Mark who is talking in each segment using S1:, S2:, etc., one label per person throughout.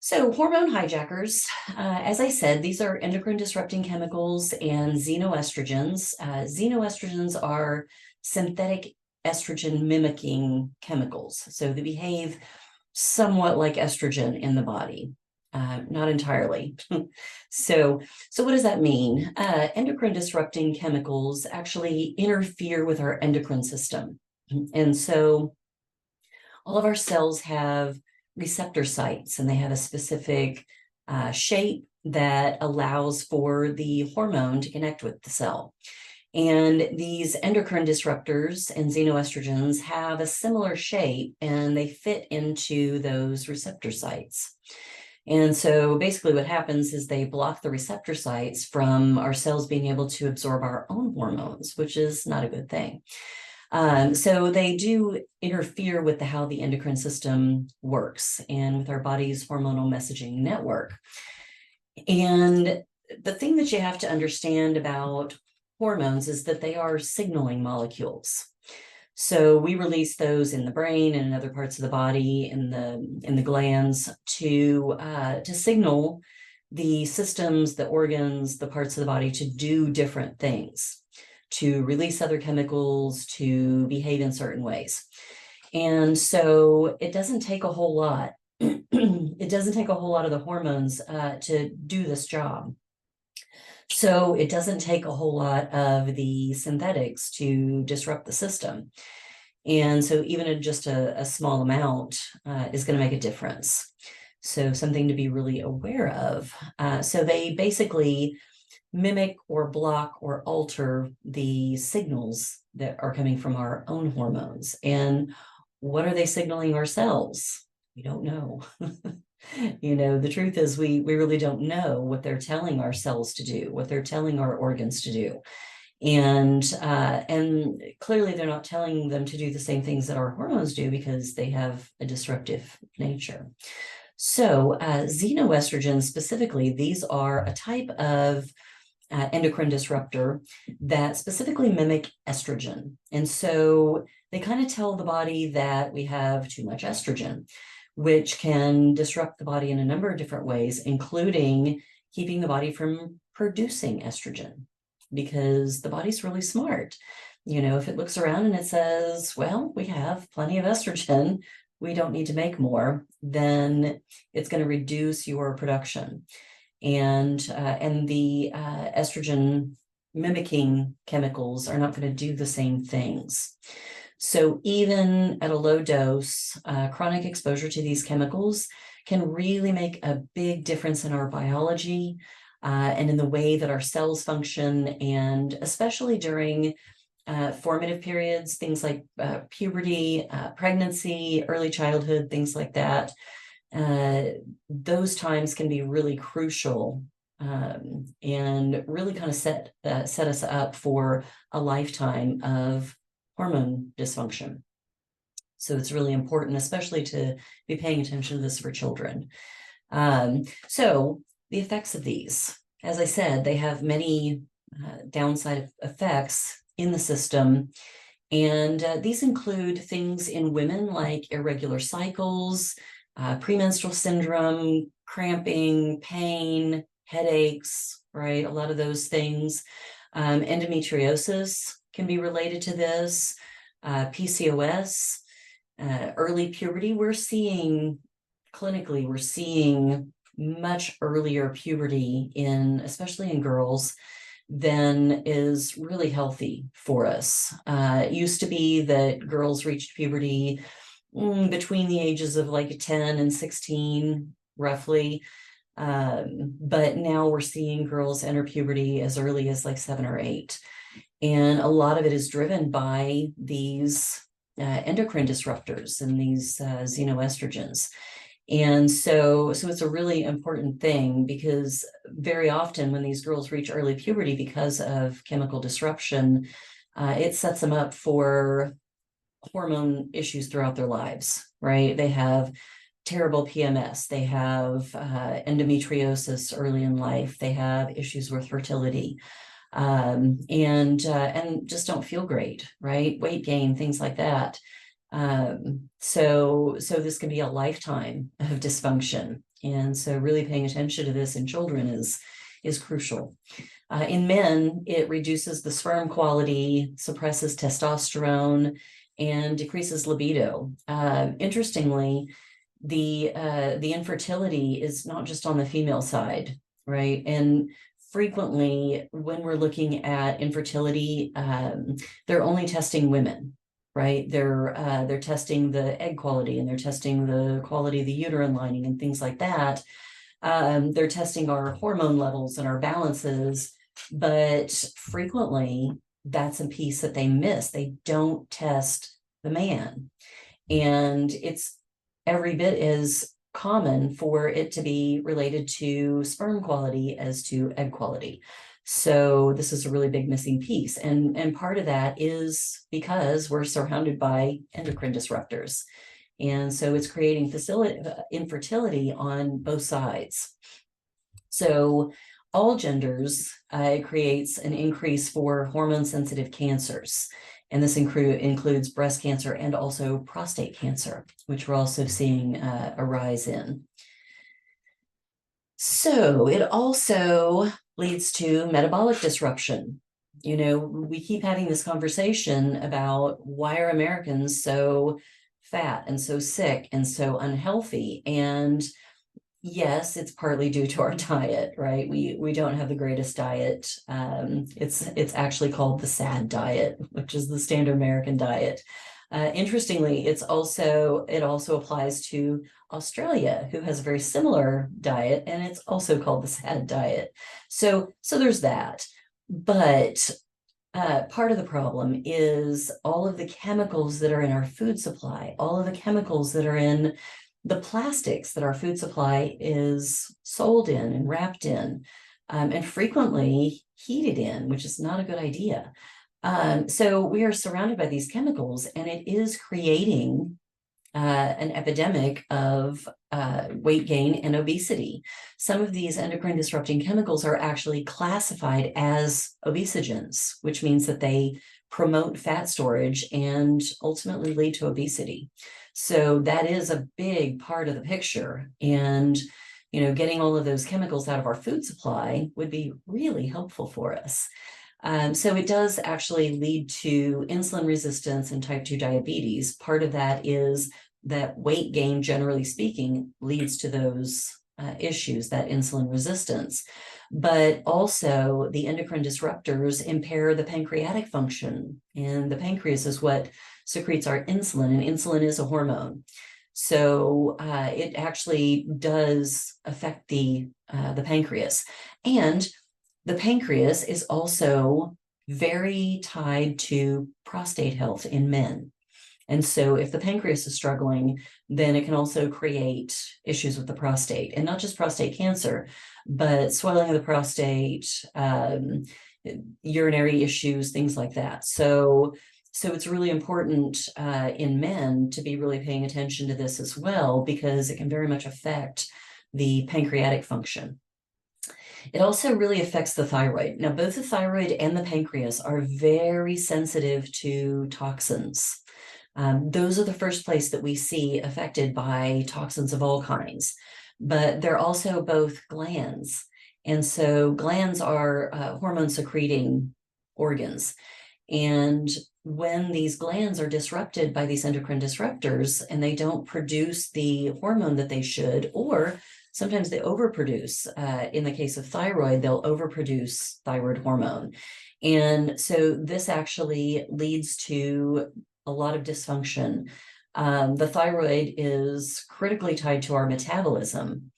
S1: So hormone hijackers, as I said, these are endocrine disrupting chemicals and xenoestrogens. Xenoestrogens are synthetic estrogen mimicking chemicals. So they behave somewhat like estrogen in the body, not entirely. So what does that mean? Endocrine disrupting chemicals actually interfere with our endocrine system. And so all of our cells have receptor sites, and they have a specific shape that allows for the hormone to connect with the cell. And these endocrine disruptors and xenoestrogens have a similar shape, and they fit into those receptor sites. And so basically what happens is they block the receptor sites from our cells being able to absorb our own hormones, which is not a good thing. So they do interfere with how the endocrine system works and with our body's hormonal messaging network. And the thing that you have to understand about hormones is that they are signaling molecules. So we release those in the brain and in other parts of the body, in the glands, to signal the systems, the organs, the parts of the body to do different things, to release other chemicals, to behave in certain ways. And so it doesn't take a whole lot. It doesn't take a whole lot of the hormones to do this job. So it doesn't take a whole lot of the synthetics to disrupt the system. And so even just a small amount is going to make a difference. So something to be really aware of. So they basically mimic or block or alter the signals that are coming from our own hormones. And what are they signaling ourselves? We don't know. The truth is we really don't know what they're telling our cells to do, what they're telling our organs to do. And clearly they're not telling them to do the same things that our hormones do because they have a disruptive nature. So xenoestrogens specifically, these are a type of endocrine disruptor that specifically mimic estrogen. And so they kind of tell the body that we have too much estrogen, which can disrupt the body in a number of different ways, including keeping the body from producing estrogen, because the body's really smart. If it looks around and it says, well, we have plenty of estrogen, we don't need to make more, then it's going to reduce your production. And the estrogen mimicking chemicals are not going to do the same things. So even at a low dose, chronic exposure to these chemicals can really make a big difference in our biology and in the way that our cells function, and especially during formative periods, things like puberty, pregnancy, early childhood, things like that. Those times can be really crucial and really kind of set us up for a lifetime of hormone dysfunction. So it's really important, especially to be paying attention to this for children. So the effects of these, as I said, they have many downside effects in the system. And these include things in women like irregular cycles, premenstrual syndrome, cramping, pain, headaches, right? A lot of those things. Endometriosis can be related to this, PCOS, early puberty. Clinically, we're seeing much earlier puberty especially in girls, than is really healthy for us. It used to be that girls reached puberty between the ages of like 10 and 16, roughly. But now we're seeing girls enter puberty as early as like 7 or 8. And a lot of it is driven by these endocrine disruptors and these xenoestrogens. And so it's a really important thing, because very often when these girls reach early puberty because of chemical disruption, it sets them up for hormone issues throughout their lives, right? They have terrible PMS, they have endometriosis early in life, they have issues with fertility, and just don't feel great, right? Weight gain, things like that. So this can be a lifetime of dysfunction And so really paying attention to this in children is crucial. In men, it reduces the sperm quality, suppresses testosterone, and decreases libido. Interestingly, the infertility is not just on the female side, right? And frequently, when we're looking at infertility, they're only testing women, right? They're testing the egg quality, and they're testing the quality of the uterine lining and things like that. They're testing our hormone levels and our balances, but frequently that's a piece that they miss. They don't test the man. And it's every bit as common for it to be related to sperm quality as to egg quality. So this is a really big missing piece. And part of that is because we're surrounded by endocrine disruptors. And so it's creating infertility on both sides. So all genders, it creates an increase for hormone-sensitive cancers. And this includes breast cancer and also prostate cancer, which we're also seeing a rise in. So it also leads to metabolic disruption. You know, we keep having this conversation about why are Americans so fat and so sick and so unhealthy? And yes, it's partly due to our diet, right? We don't have the greatest diet. It's actually called the SAD diet, which is the standard American diet. Interestingly, it also applies to Australia, who has a very similar diet, and it's also called the SAD diet. So there's that. But part of the problem is all of the chemicals that are in our food supply, all of the chemicals that are in the plastics that our food supply is sold in and wrapped in, and frequently heated in, which is not a good idea. So we are surrounded by these chemicals, and it is creating an epidemic of weight gain and obesity. Some of these endocrine disrupting chemicals are actually classified as obesogens, which means that they promote fat storage and ultimately lead to obesity. So that is a big part of the picture. And, you know, getting all of those chemicals out of our food supply would be really helpful for us. So it does actually lead to insulin resistance and type 2 diabetes. Part of that is that weight gain, generally speaking, leads to those issues, that insulin resistance. But also the endocrine disruptors impair the pancreatic function. And the pancreas is what secretes our insulin, and insulin is a hormone. So it actually does affect the pancreas. And the pancreas is also very tied to prostate health in men. And so if the pancreas is struggling, then it can also create issues with the prostate, and not just prostate cancer, but swelling of the prostate, urinary issues, things like that. So it's really important in men to be really paying attention to this as well, because it can very much affect the pancreatic function. It also really affects the thyroid. Now, both the thyroid and the pancreas are very sensitive to toxins. Those are the first place that we see affected by toxins of all kinds, but they're also both glands. And so glands are hormone secreting organs. And when these glands are disrupted by these endocrine disruptors and they don't produce the hormone that they should, or sometimes they overproduce, in the case of thyroid, they'll overproduce thyroid hormone. And so this actually leads to a lot of dysfunction. The thyroid is critically tied to our metabolism.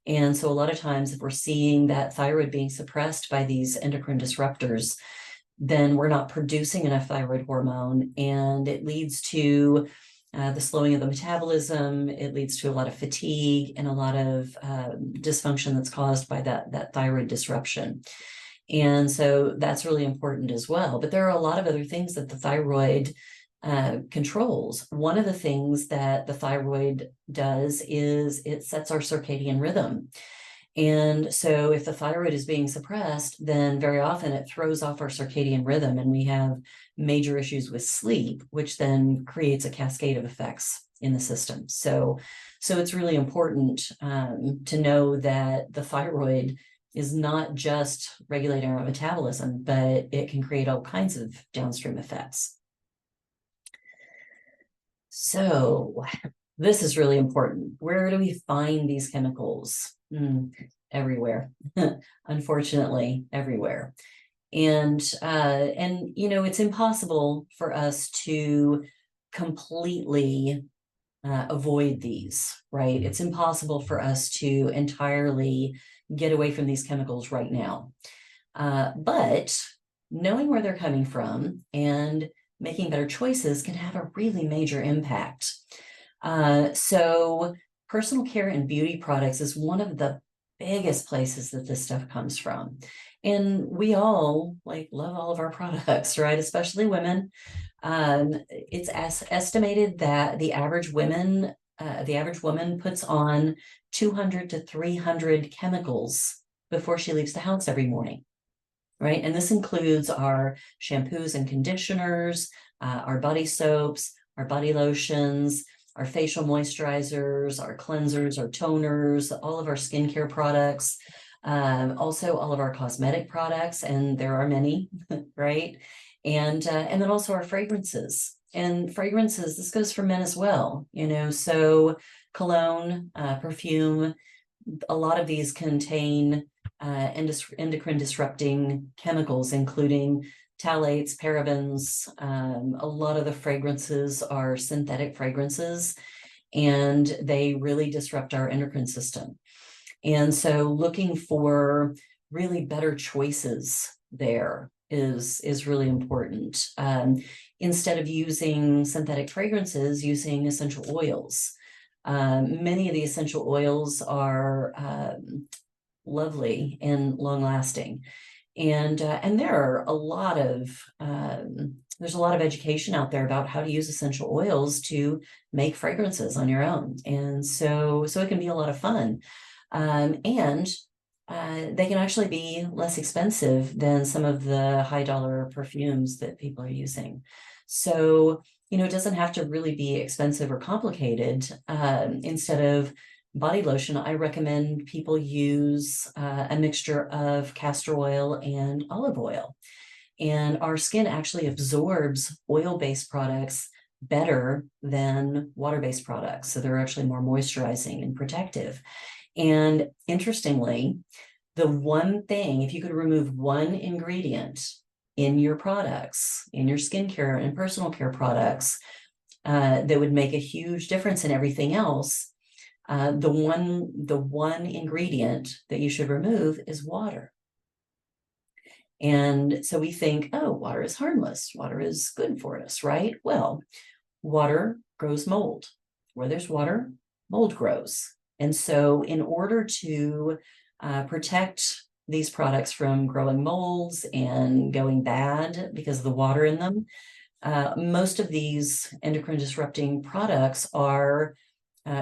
S1: And so a lot of times if we're seeing that thyroid being suppressed by these endocrine disruptors, then we're not producing enough thyroid hormone, and it leads to the slowing of the metabolism. It leads to a lot of fatigue and a lot of dysfunction that's caused by that thyroid disruption. And so that's really important as well. But there are a lot of other things that the thyroid controls. One of the things that the thyroid does is it sets our circadian rhythm. And so if the thyroid is being suppressed, then very often it throws off our circadian rhythm, and we have major issues with sleep, which then creates a cascade of effects in the system. So it's really important to know that the thyroid is not just regulating our metabolism, but it can create all kinds of downstream effects. So this is really important. Where do we find these chemicals? Everywhere, unfortunately, everywhere. And you know, it's impossible for us to completely avoid these, right? It's impossible for us to entirely get away from these chemicals right now. But knowing where they're coming from and making better choices can have a really major impact. So personal care and beauty products is one of the biggest places that this stuff comes from. And we all love all of our products, right? Especially women. It's estimated that the average woman puts on 200 to 300 chemicals before she leaves the house every morning, right? And this includes our shampoos and conditioners, our body soaps, our body lotions, our facial moisturizers, our cleansers, our toners, all of our skincare products, also all of our cosmetic products, and there are many, right? And then also our fragrances. And fragrances, this goes for men as well, you know, so cologne, perfume, a lot of these contain endocrine disrupting chemicals, including phthalates, parabens. A lot of the fragrances are synthetic fragrances, and they really disrupt our endocrine system. And so looking for really better choices there is really important. Instead of using synthetic fragrances, using essential oils. Many of the essential oils are lovely and long lasting. And there are a lot of there's a lot of education out there about how to use essential oils to make fragrances on your own. And so it can be a lot of fun. And they can actually be less expensive than some of the high dollar perfumes that people are using. So, you know, it doesn't have to really be expensive or complicated. Instead of body lotion, I recommend people use a mixture of castor oil and olive oil. And our skin actually absorbs oil-based products better than water-based products. So they're actually more moisturizing and protective. And interestingly, the one thing, if you could remove one ingredient in your products, in your skincare and personal care products, that would make a huge difference in everything else, the one ingredient that you should remove is water. And so we think, oh, water is harmless. Water is good for us, right? Well, water grows mold. Where there's water, mold grows. And so in order to protect these products from growing molds and going bad because of the water in them, most of these endocrine disrupting products are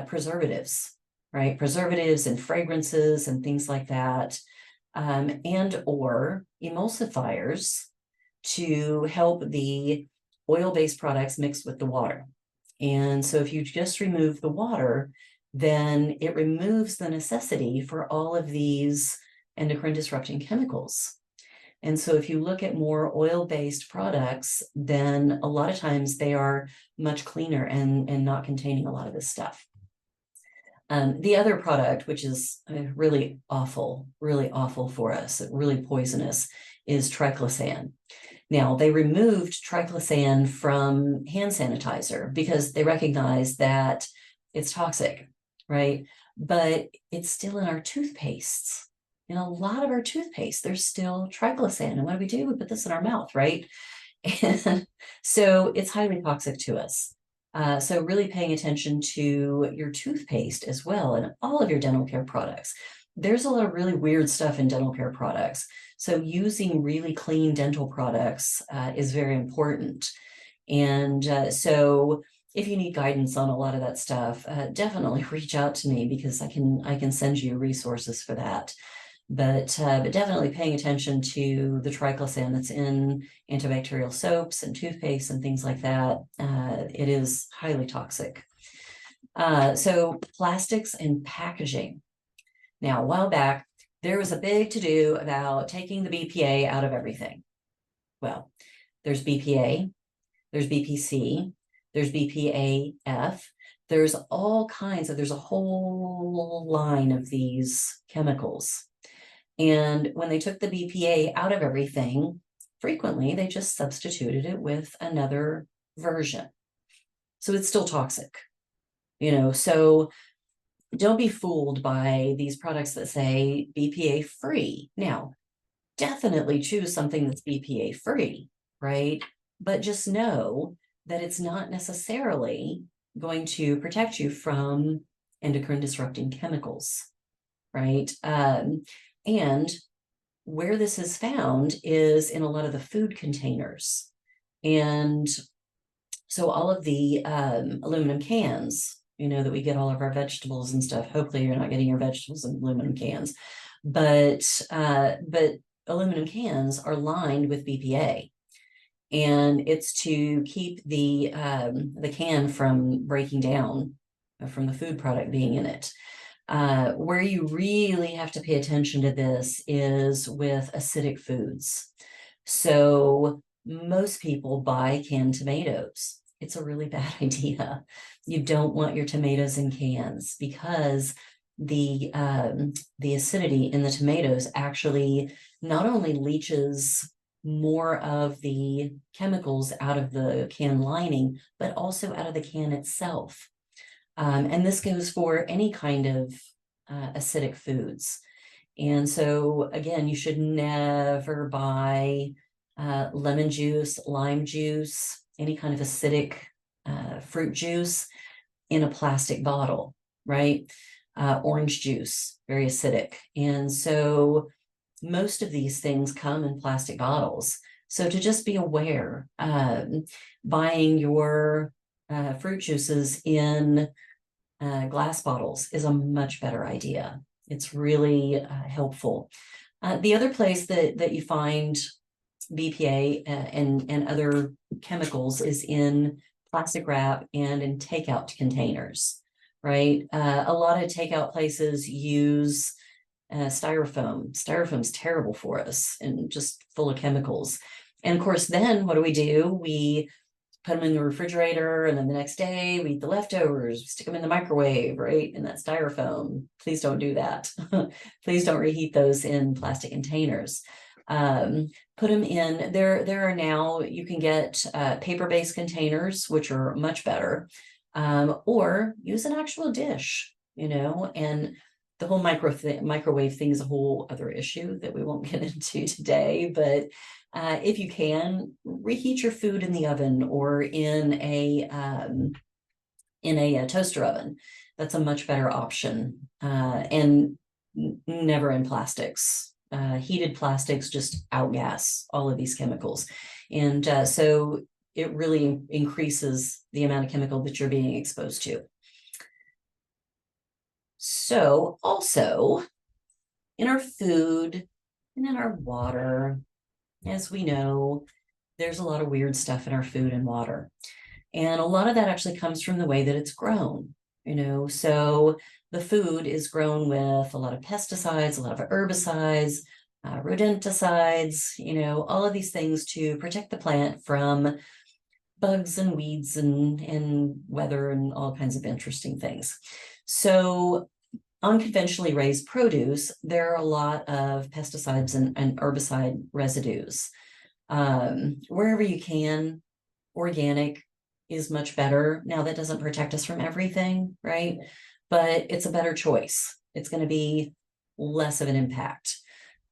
S1: preservatives, right? Preservatives and fragrances and things like that, and or emulsifiers to help the oil-based products mix with the water. And so if you just remove the water, then it removes the necessity for all of these endocrine disrupting chemicals. And so if you look at more oil-based products, then a lot of times they are much cleaner and not containing a lot of this stuff. The other product, which is really awful for us, really poisonous, is triclosan. Now, they removed triclosan from hand sanitizer because they recognize that it's toxic, right? But it's still in our toothpastes. In a lot of our toothpaste, there's still triclosan. And what do? We put this in our mouth, right? And so it's highly toxic to us. So really paying attention to your toothpaste as well and all of your dental care products. There's a lot of really weird stuff in dental care products. So using really clean dental products is very important. And so if you need guidance on a lot of that stuff, definitely reach out to me because I can send you resources for that. But definitely paying attention to the triclosan that's in antibacterial soaps and toothpaste and things like that. It is highly toxic. So plastics and packaging. Now, a while back, there was a big to-do about taking the BPA out of everything. Well, there's BPA, there's BPC, there's BPAF, there's all kinds of, there's a whole line of these chemicals. And when they took the BPA out of everything, frequently they just substituted it with another version. So it's still toxic, so don't be fooled by these products that say BPA free. Now, definitely choose something that's BPA free, right? But just know that it's not necessarily going to protect you from endocrine disrupting chemicals, right? And where this is found is in a lot of the food containers. And so all of the aluminum cans, that we get all of our vegetables and stuff. Hopefully you're not getting your vegetables in aluminum cans, but aluminum cans are lined with BPA, and it's to keep the can from breaking down from the food product being in it. Where you really have to pay attention to this is with acidic foods. So most people buy canned tomatoes. It's a really bad idea. You don't want your tomatoes in cans because the acidity in the tomatoes actually not only leaches more of the chemicals out of the can lining, but also out of the can itself. And this goes for any kind of acidic foods. And so again, you should never buy lemon juice, lime juice, any kind of acidic fruit juice in a plastic bottle, right? Orange juice, very acidic. And so most of these things come in plastic bottles. So to just be aware, buying your fruit juices in glass bottles is a much better idea. It's really helpful. The other place that you find BPA and other chemicals is in plastic wrap and in takeout containers, right? A lot of takeout places use styrofoam. Styrofoam's terrible for us and just full of chemicals. And of course, then what do? We put them in the refrigerator, and then the next day we eat the leftovers, stick them in the microwave, right? In that styrofoam. Please don't do that. Please don't reheat those in plastic containers. Put them in, there are now, you can get paper-based containers, which are much better, or use an actual dish, and the whole microwave thing is a whole other issue that we won't get into today, but if you can, reheat your food in the oven or in a toaster oven. That's a much better option, and never in plastics. Heated plastics just outgas all of these chemicals. And so it really increases the amount of chemical that you're being exposed to. So also in our food and in our water, as we know, there's a lot of weird stuff in our food and water. And a lot of that actually comes from the way that it's grown, so the food is grown with a lot of pesticides, a lot of herbicides, rodenticides, all of these things to protect the plant from bugs and weeds and weather and all kinds of interesting things. So unconventionally raised produce, there are a lot of pesticides and herbicide residues. Wherever you can, organic is much better. Now, that doesn't protect us from everything, right? But it's a better choice. It's going to be less of an impact.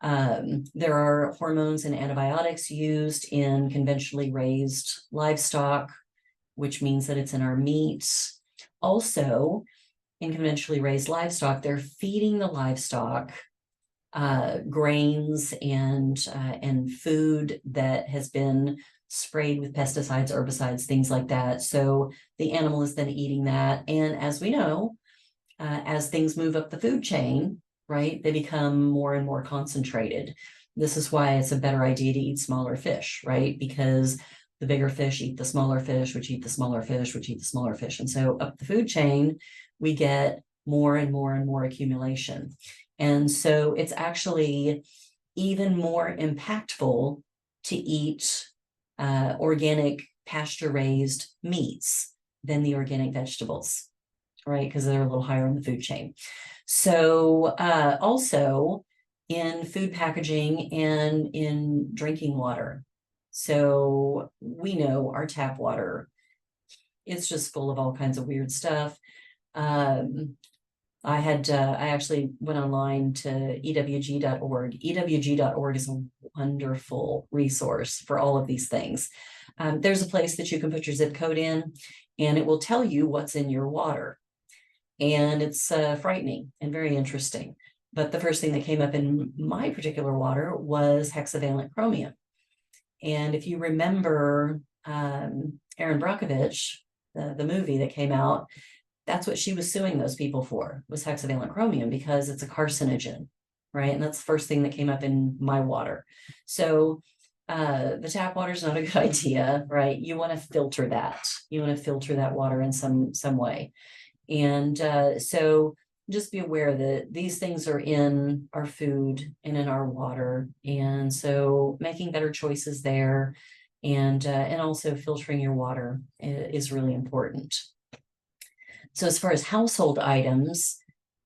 S1: There are hormones and antibiotics used in conventionally raised livestock, which means that it's in our meats. Also, in conventionally raised livestock, they're feeding the livestock grains and food that has been sprayed with pesticides, herbicides, things like that. So the animal is then eating that. And as we know, as things move up the food chain, right, they become more and more concentrated. This is why it's a better idea to eat smaller fish, right? Because the bigger fish eat the smaller fish, which eat the smaller fish, which eat the smaller fish. And so up the food chain, we get more and more and more accumulation. And so it's actually even more impactful to eat organic pasture-raised meats than the organic vegetables, right? Because they're a little higher on the food chain. So also in food packaging and in drinking water. So we know our tap water, it's just full of all kinds of weird stuff. I actually went online to ewg.org. ewg.org is a wonderful resource for all of these things. There's a place that you can put your zip code in, and it will tell you what's in your water. And it's frightening and very interesting. But the first thing that came up in my particular water was hexavalent chromium. And if you remember Erin Brockovich, the movie that came out, that's what she was suing those people for, was hexavalent chromium, because it's a carcinogen, right? And that's the first thing that came up in my water. So the tap water is not a good idea, right? You want to filter that. You want to filter that water in some way. And so just be aware that these things are in our food and in our water. And so making better choices there, and also filtering your water is really important. So as far as household items,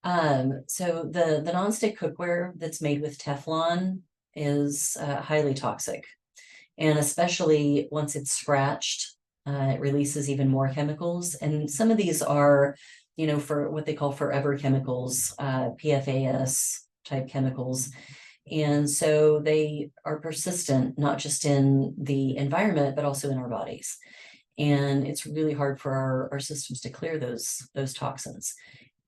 S1: so the nonstick cookware that's made with Teflon is highly toxic. And especially once it's scratched, it releases even more chemicals. And some of these are, for what they call forever chemicals, PFAS type chemicals. And so they are persistent, not just in the environment, but also in our bodies. And it's really hard for our systems to clear those toxins.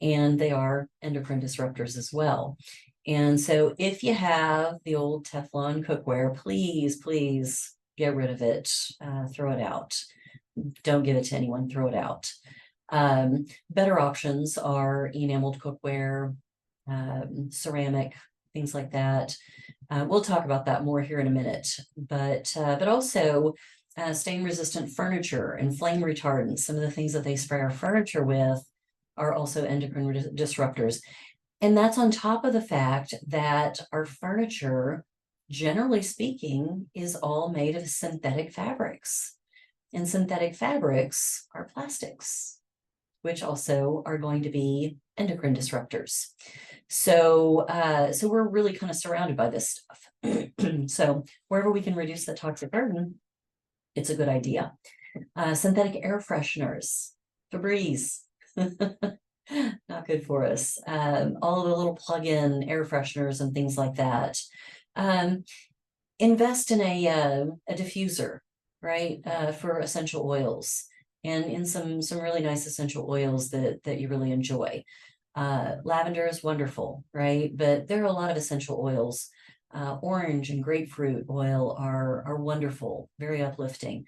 S1: And they are endocrine disruptors as well. And so if you have the old Teflon cookware, please get rid of it, throw it out. Don't give it to anyone, throw it out. Better options are enameled cookware, ceramic, things like that. We'll talk about that more here in a minute, but also stain resistant furniture and flame retardants. Some of the things that they spray our furniture with are also endocrine disruptors. And that's on top of the fact that our furniture, generally speaking, is all made of synthetic fabrics. And synthetic fabrics are plastics, which also are going to be endocrine disruptors. So we're really kind of surrounded by this stuff. So wherever we can reduce the toxic burden, it's a good idea. Synthetic air fresheners, Febreze, not good for us. All of the little plug-in air fresheners and things like that. Invest in a diffuser, right, for essential oils, and in some really nice essential oils that you really enjoy. Lavender is wonderful, right? But there are a lot of essential oils. Orange and grapefruit oil are wonderful, very uplifting.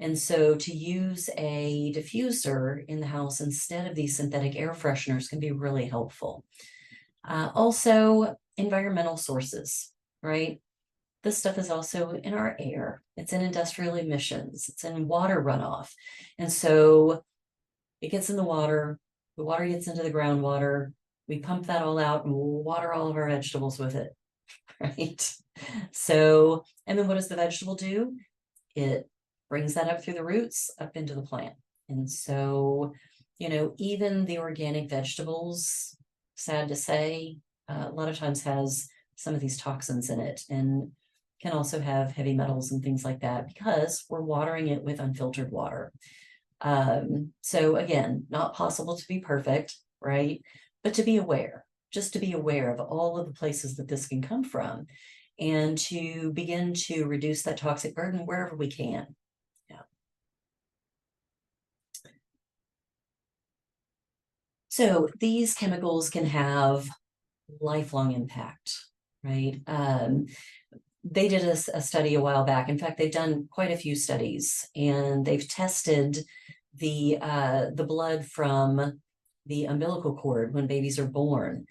S1: And so to use a diffuser in the house instead of these synthetic air fresheners can be really helpful. Also, environmental sources, right? This stuff is also in our air. It's in industrial emissions. It's in water runoff. And so it gets in the water gets into the groundwater. We pump that all out and we'll water all of our vegetables with it, right? So, and then what does the vegetable do? It brings that up through the roots, up into the plant. And so, even the organic vegetables, sad to say, a lot of times has some of these toxins in it, and can also have heavy metals and things like that because we're watering it with unfiltered water. So again, not possible to be perfect, right? But to be aware, just to be aware of all of the places that this can come from, and to begin to reduce that toxic burden wherever we can. Yeah. So these chemicals can have lifelong impact, right? They did a study a while back. In fact, they've done quite a few studies, and they've tested the blood from the umbilical cord when babies are born.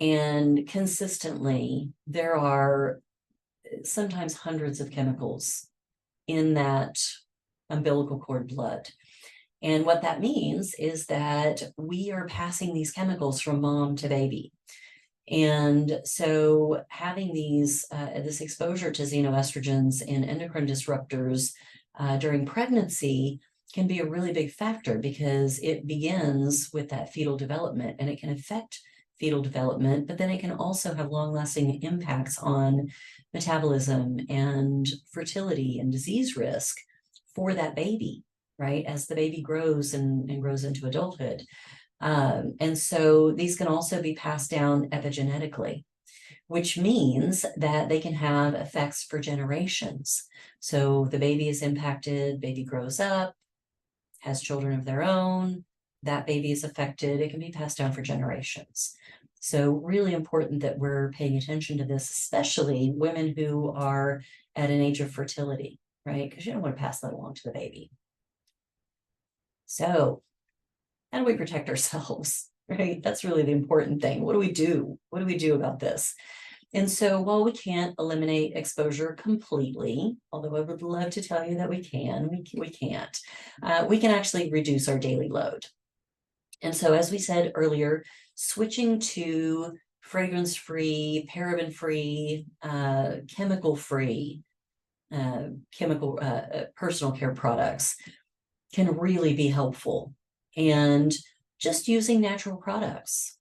S1: And consistently, there are sometimes hundreds of chemicals in that umbilical cord blood. And what that means is that we are passing these chemicals from mom to baby. And so having this exposure to xenoestrogens and endocrine disruptors during pregnancy can be a really big factor, because it begins with that fetal development, and it can affect fetal development, but then it can also have long-lasting impacts on metabolism and fertility and disease risk for that baby, right? As the baby grows and grows into adulthood. And so these can also be passed down epigenetically, which means that they can have effects for generations. So the baby is impacted, baby grows up, has children of their own, that baby is affected, it can be passed down for generations. So really important that we're paying attention to this, especially women who are at an age of fertility, right? Because you don't want to pass that along to the baby. So how do we protect ourselves, right? That's really the important thing. What do we do? What do we do about this? And so while we can't eliminate exposure completely, although I would love to tell you that we can, we can't. We can actually reduce our daily load. And so, as we said earlier, switching to fragrance-free, paraben-free, chemical-free, personal care products can really be helpful. And just using natural products,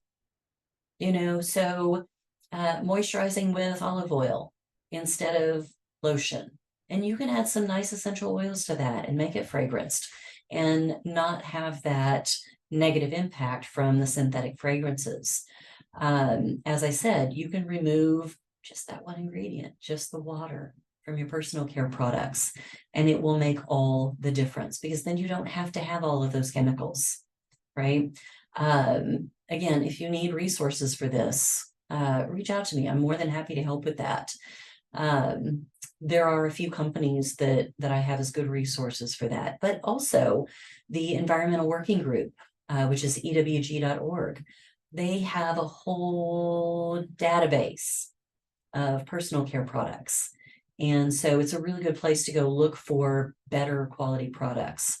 S1: so moisturizing with olive oil instead of lotion. And you can add some nice essential oils to that and make it fragranced and not have that negative impact from the synthetic fragrances. As I said, you can remove just that one ingredient, just the water from your personal care products, and it will make all the difference, because then you don't have to have all of those chemicals, right? Again, if you need resources for this, reach out to me. I'm more than happy to help with that. There are a few companies that I have as good resources for that, but also the Environmental Working Group, which is ewg.org. They have a whole database of personal care products. And so it's a really good place to go look for better quality products.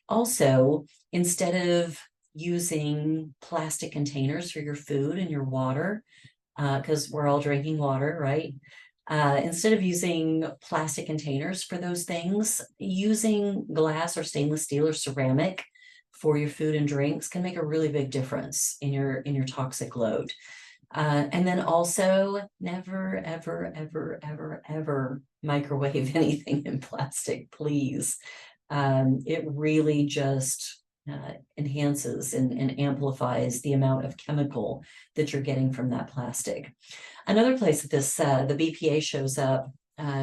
S1: Also, instead of using plastic containers for your food and your water, because we're all drinking water, right? Instead of using plastic containers for those things, using glass or stainless steel or ceramic for your food and drinks can make a really big difference in your toxic load. And then also never, ever, ever, ever, ever microwave anything in plastic, please. It really just enhances and amplifies the amount of chemical that you're getting from that plastic. Another place that this the BPA shows up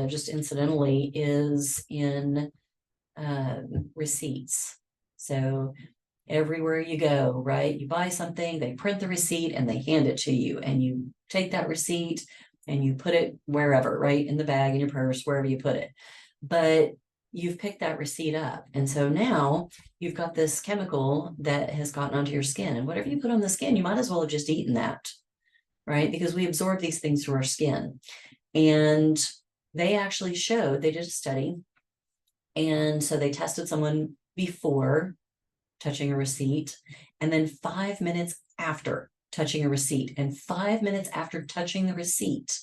S1: just incidentally is in receipts. So everywhere you go, right? You buy something, they print the receipt and they hand it to you, and you take that receipt and you put it wherever, right? In the bag, in your purse, wherever you put it. But you've picked that receipt up. And so now you've got this chemical that has gotten onto your skin, and whatever you put on the skin, you might as well have just eaten that, right? Because we absorb these things through our skin. And they actually showed, they did a study, and so they tested someone before touching a receipt, and then 5 minutes after touching a receipt, and 5 minutes after touching the receipt,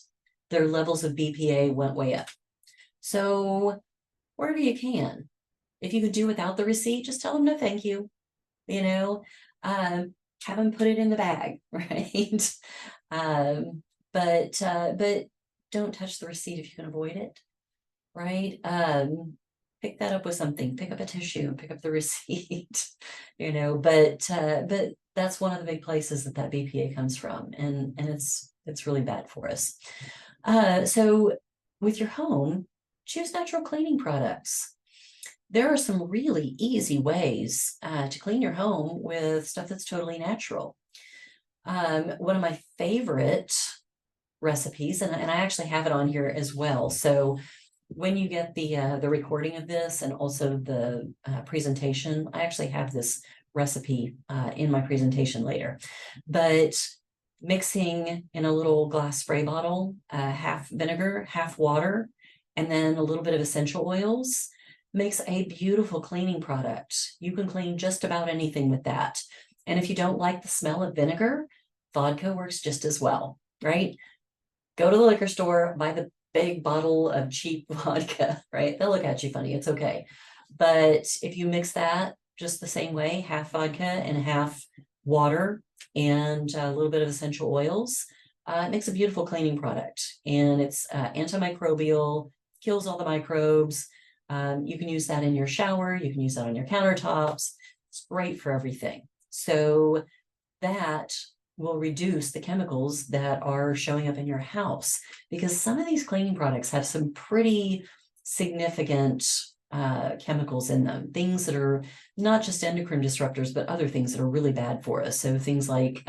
S1: their levels of BPA went way up. So wherever you can, if you could do without the receipt, just tell them no thank you, have them put it in the bag, right? But don't touch the receipt if you can avoid it, right? Pick that up with something, pick up a tissue, pick up the receipt, but that's one of the big places that BPA comes from, and it's really bad for us. So with your home, choose natural cleaning products. There are some really easy ways to clean your home with stuff that's totally natural. One of my favorite recipes, and I actually have it on here as well. So when you get the recording of this and also the presentation, I actually have this recipe in my presentation later. But mixing in a little glass spray bottle, half vinegar, half water, and then a little bit of essential oils, makes a beautiful cleaning product. You can clean just about anything with that. And if you don't like the smell of vinegar, vodka works just as well, right? Go to the liquor store, buy the big bottle of cheap vodka, right? They'll look at you funny, it's okay. But if you mix that just the same way, half vodka and half water and a little bit of essential oils, it makes a beautiful cleaning product. And it's antimicrobial, kills all the microbes. You can use that in your shower, you can use that on your countertops. It's great for everything. So that will reduce the chemicals that are showing up in your house, because some of these cleaning products have some pretty significant chemicals in them, things that are not just endocrine disruptors, but other things that are really bad for us. So things like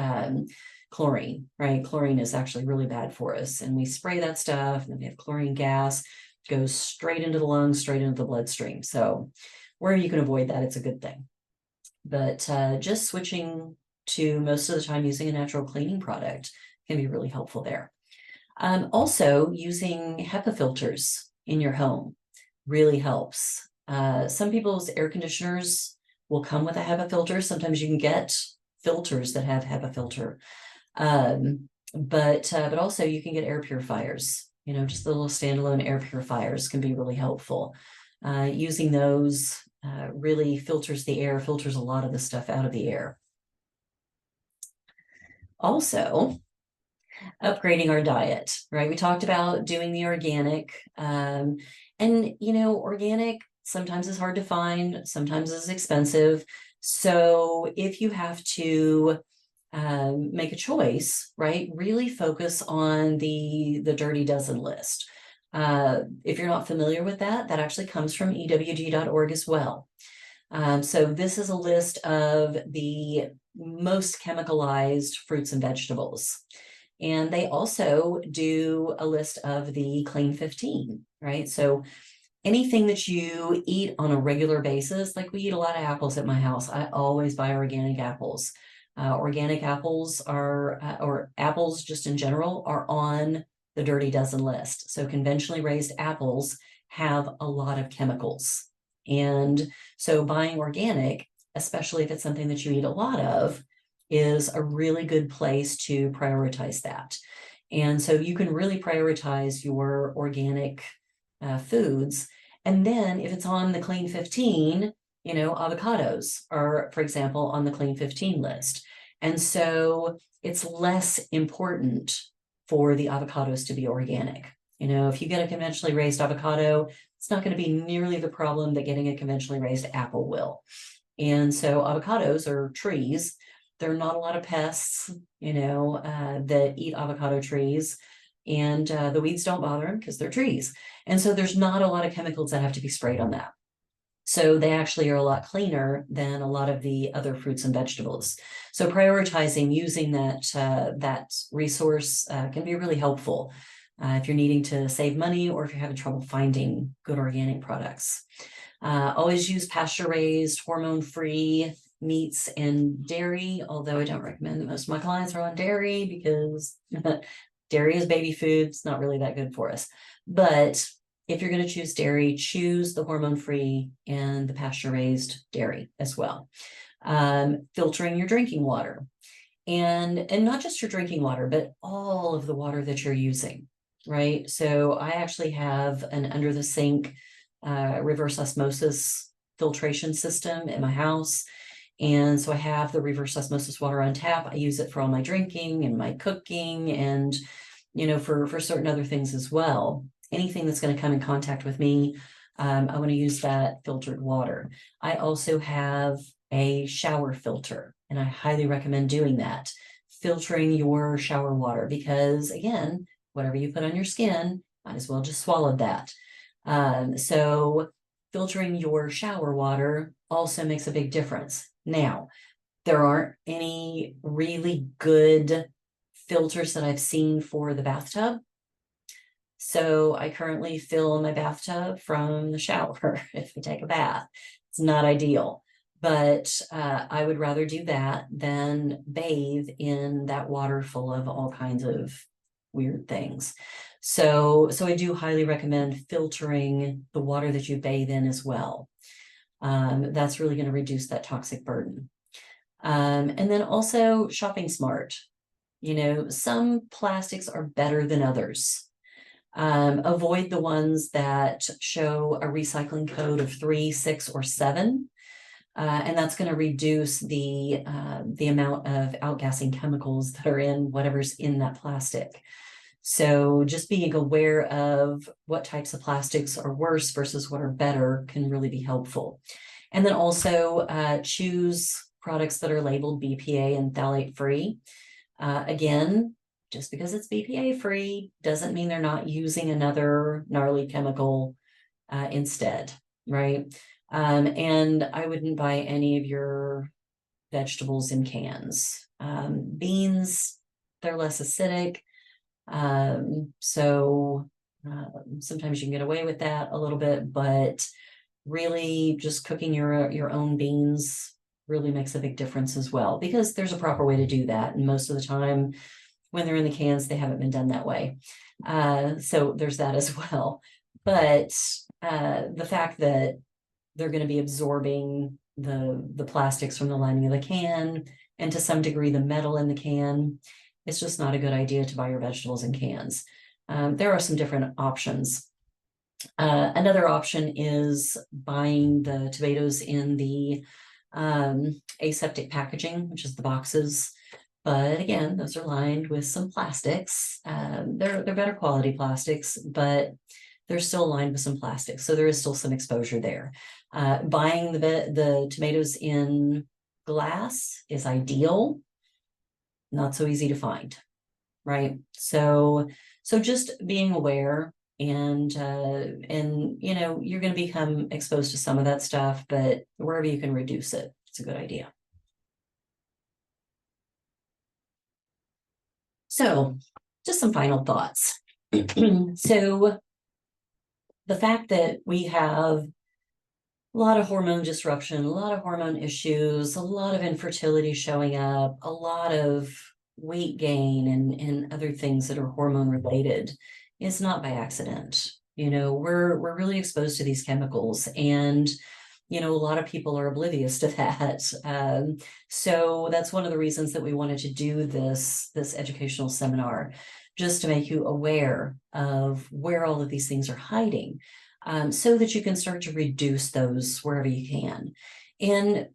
S1: chlorine, right? Chlorine is actually really bad for us. And we spray that stuff, and then we have chlorine gas, goes straight into the lungs, straight into the bloodstream. So where you can avoid that, it's a good thing. But just switching to most of the time using a natural cleaning product can be really helpful there. Also, using HEPA filters in your home really helps. Some people's air conditioners will come with a HEPA filter. Sometimes you can get filters that have HEPA filter. But also you can get air purifiers. You know, just the little standalone air purifiers can be really helpful. Using those really filters the air, filters a lot of the stuff out of the air. Also, upgrading our diet, right? We talked about doing the organic, and you know, organic sometimes is hard to find, sometimes is expensive. So if you have to make a choice, right, really focus on the Dirty Dozen list. If you're not familiar with that, that actually comes from ewg.org as well. So this is a list of the most chemicalized fruits and vegetables. And they also do a list of the Clean 15, right? So anything that you eat on a regular basis, like we eat a lot of apples at my house. I always buy organic apples. Organic apples are, or apples just in general, are on the Dirty Dozen list. So conventionally raised apples have a lot of chemicals. And so buying organic, especially if it's something that you eat a lot of, is a really good place to prioritize that. And so you can really prioritize your organic foods. And then if it's on the Clean 15, you know, avocados are, for example, on the Clean 15 list. And so it's less important for the avocados to be organic. You know, if you get a conventionally raised avocado, it's not going to be nearly the problem that getting a conventionally raised apple will. And so avocados are trees. There are not a lot of pests, you know, that eat avocado trees, and the weeds don't bother them because they're trees. And so there's not a lot of chemicals that have to be sprayed on that. So they actually are a lot cleaner than a lot of the other fruits and vegetables. So prioritizing using that resource can be really helpful if you're needing to save money or if you're having trouble finding good organic products. Always use pasture-raised, hormone-free meats and dairy, although I don't recommend that most of my clients are on dairy because dairy is baby food. It's not really that good for us. But if you're going to choose dairy, choose the hormone-free and the pasture-raised dairy as well. Filtering your drinking water, and not just your drinking water, but all of the water that you're using, right? So I actually have an under the sink reverse osmosis filtration system in my house. And so I have the reverse osmosis water on tap. I use it for all my drinking and my cooking and, you know, for certain other things as well. Anything that's going to come in contact with me, I want to use that filtered water. I also have a shower filter, and I highly recommend doing that. Filtering your shower water, because again, whatever you put on your skin, might as well just swallow that. So filtering your shower water also makes a big difference. Now, there aren't any really good filters that I've seen for the bathtub. So I currently fill my bathtub from the shower if I take a bath. It's not ideal, but I would rather do that than bathe in that water full of all kinds of weird things. So I do highly recommend filtering the water that you bathe in as well. That's really going to reduce that toxic burden. And then also shopping smart. Some plastics are better than others. Avoid the ones that show a recycling code of 3, 6, or 7. And that's going to reduce the amount of outgassing chemicals that are in whatever's in that plastic. So just being aware of what types of plastics are worse versus what are better can really be helpful. And then also choose products that are labeled BPA and phthalate free. Again, just because it's BPA free doesn't mean they're not using another gnarly chemical instead, right? And I wouldn't buy any of your vegetables in cans. Beans, they're less acidic. So sometimes you can get away with that a little bit, but really just cooking your own beans really makes a big difference as well, because there's a proper way to do that. And most of the time when they're in the cans, they haven't been done that way. So there's that as well. But the fact that they're going to be absorbing the plastics from the lining of the can, and to some degree the metal in the can, it's just not a good idea to buy your vegetables in cans. There are some different options. Another option is buying the tomatoes in the aseptic packaging, which is the boxes. But again, those are lined with some plastics. They're better quality plastics, but they're still lined with some plastics. So there is still some exposure there. Buying the tomatoes in glass is ideal. Not so easy to find, right? So just being aware, and you're going to become exposed to some of that stuff, but wherever you can reduce it, it's a good idea. So just some final thoughts. So the fact that we have a lot of hormone disruption, a lot of hormone issues, a lot of infertility showing up, a lot of weight gain and other things that are hormone related is not by accident. We're really exposed to these chemicals, and a lot of people are oblivious to that. So that's one of the reasons that we wanted to do this educational seminar, just to make you aware of where all of these things are hiding, so that you can start to reduce those wherever you can. And,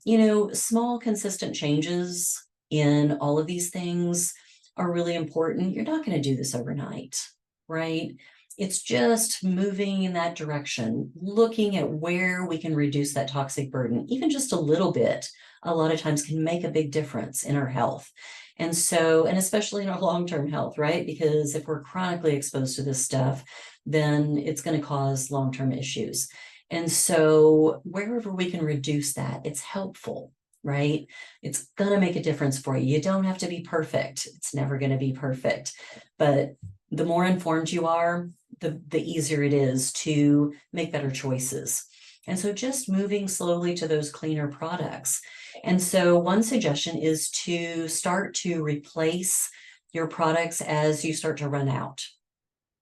S1: small consistent changes in all of these things are really important. You're not going to do this overnight, right? It's just moving in that direction, looking at where we can reduce that toxic burden. Even just a little bit, a lot of times can make a big difference in our health. And especially in our long-term health, right? Because if we're chronically exposed to this stuff, then it's going to cause long-term issues. And so wherever we can reduce that, it's helpful, right? It's going to make a difference for you. You don't have to be perfect. It's never going to be perfect. But the more informed you are, the easier it is to make better choices. And so just moving slowly to those cleaner products. And so one suggestion is to start to replace your products as you start to run out.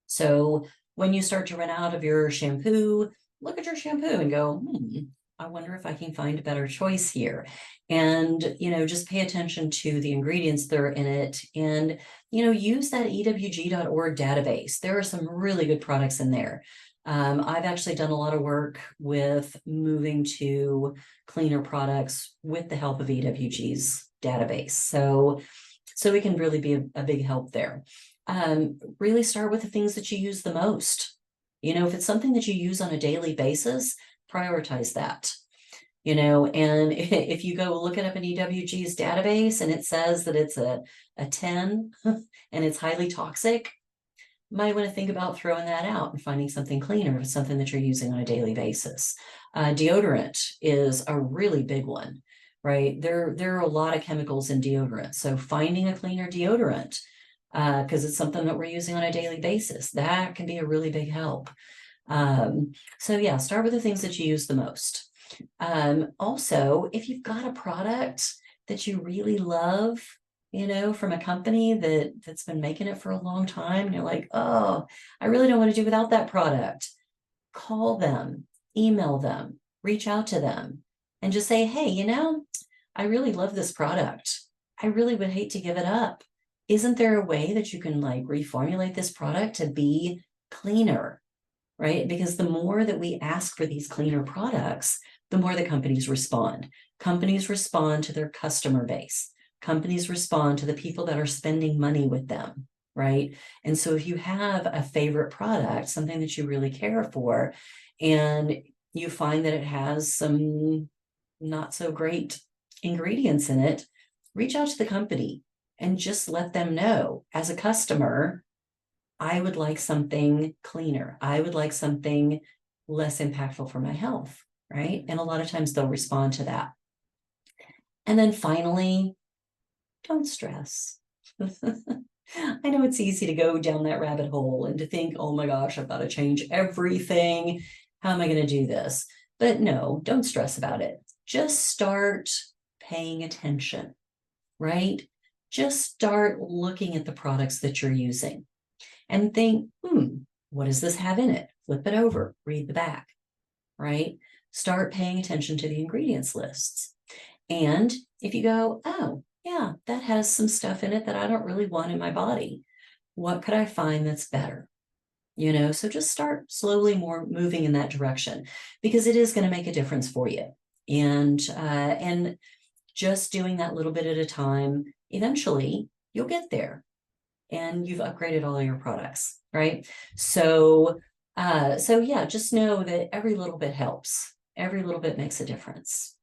S1: So when you start to run out of your shampoo, look at your shampoo and go, I wonder if I can find a better choice here. And, just pay attention to the ingredients that are in it, and, use that ewg.org database. There are some really good products in there. I've actually done a lot of work with moving to cleaner products with the help of EWG's database. So it can really be a big help there. Really start with the things that you use the most. If it's something that you use on a daily basis, prioritize that. And if you go look it up in EWG's database and it says that it's a 10 and it's highly toxic, you might want to think about throwing that out and finding something cleaner if it's something that you're using on a daily basis. Deodorant is a really big one, right? There are a lot of chemicals in deodorant. So finding a cleaner deodorant, because it's something that we're using on a daily basis, that can be a really big help. So yeah, start with the things that you use the most. Also, if you've got a product that you really love, from a company that's been making it for a long time, and you're like, oh, I really don't want to do without that product. Call them, email them, reach out to them, and just say, hey, I really love this product. I really would hate to give it up. Isn't there a way that you can like reformulate this product to be cleaner, right? Because the more that we ask for these cleaner products, the more the companies respond. Companies respond to their customer base. Companies respond to the people that are spending money with them, right? And so if you have a favorite product, something that you really care for, and you find that it has some not so great ingredients in it, reach out to the company and just let them know, as a customer, I would like something cleaner. I would like something less impactful for my health, right? And a lot of times they'll respond to that. And then finally, don't stress. I know it's easy to go down that rabbit hole and to think, oh my gosh, I've got to change everything. How am I going to do this? But no, don't stress about it. Just start paying attention, right? Just start looking at the products that you're using and think, what does this have in it? Flip it over, read the back, right? Start paying attention to the ingredients lists. And if you go, oh, yeah, that has some stuff in it that I don't really want in my body, what could I find that's better? So just start slowly more moving in that direction, because it is going to make a difference for you. And just doing that little bit at a time, eventually you'll get there and you've upgraded all of your products, right? So yeah, just know that every little bit helps. Every little bit makes a difference.